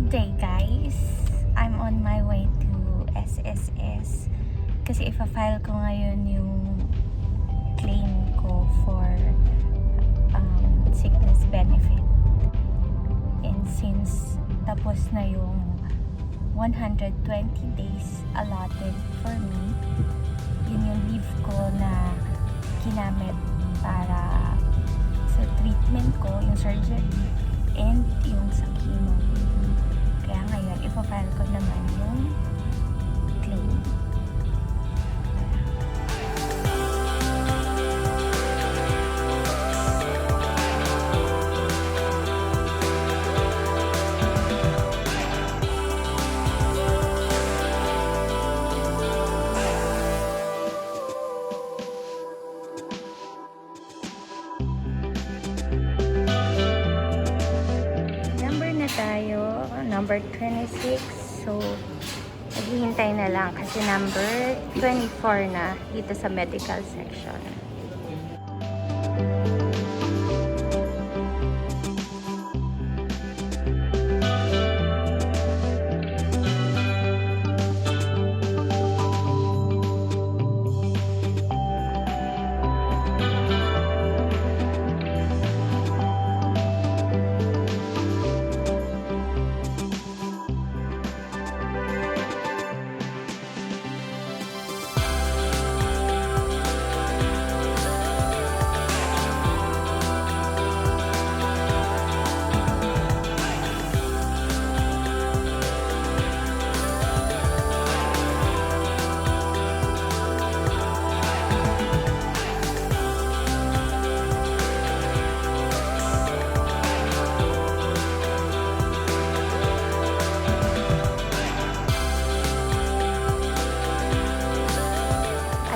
Good day guys! I'm on my way to SSS kasi ipa-file ko ngayon yung claim ko for sickness benefit, and since tapos na yung 120 days allotted for me, yun yung leave ko na ginamit para sa treatment ko, yung surgery and yung sa chemo. Kaya ngayon, ipa-file ko naman yung claim. Tayo, number 26. So, naghihintay na lang kasi number 24 na dito sa medical section.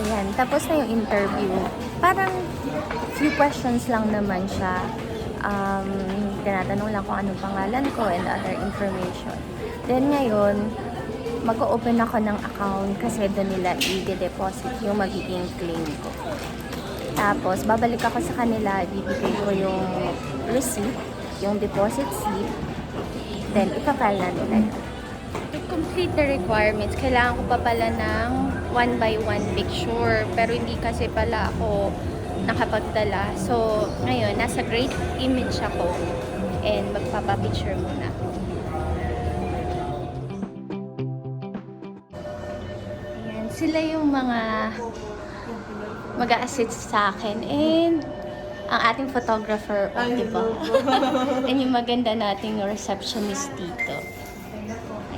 Ayan, tapos na yung interview. Parang few questions lang naman siya. Tinatanong lang kung anong pangalan ko and other information. Then ngayon, mag-open ako ng account kasi doon nila i-deposit yung magiging claim ko. Tapos, babalik ako sa kanila, ibibigay ko yung receipt, yung deposit slip, then ipapile na nila yun. To complete the requirements, kailangan ko pa pala ng 1 by 1 picture. Pero hindi kasi pala ako nakapagdala. So, ngayon, nasa great image ako. And magpapapicture muna. Ayan, sila yung mga mag-a-assist sa akin. And ang ating photographer, diba? And yung maganda nating receptionist dito.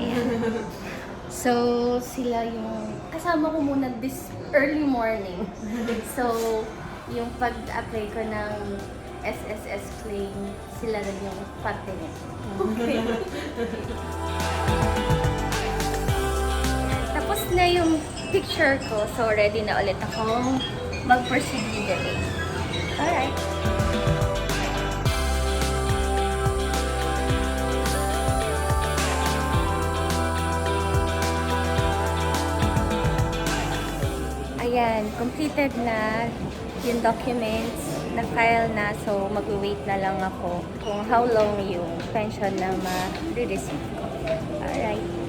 Ayan. So, sila yung kasama ko muna this early morning. So, yung pag-apply ko ng SSS claim, sila rin yung pagtingin. Okay. Tapos na yung picture ko, so ready na ulit akong mag-proceed with the day. Alright. Ayan, completed na yung documents, na-file na, so mag-wait na lang ako kung how long yung pension na ma-receive ko. Alright.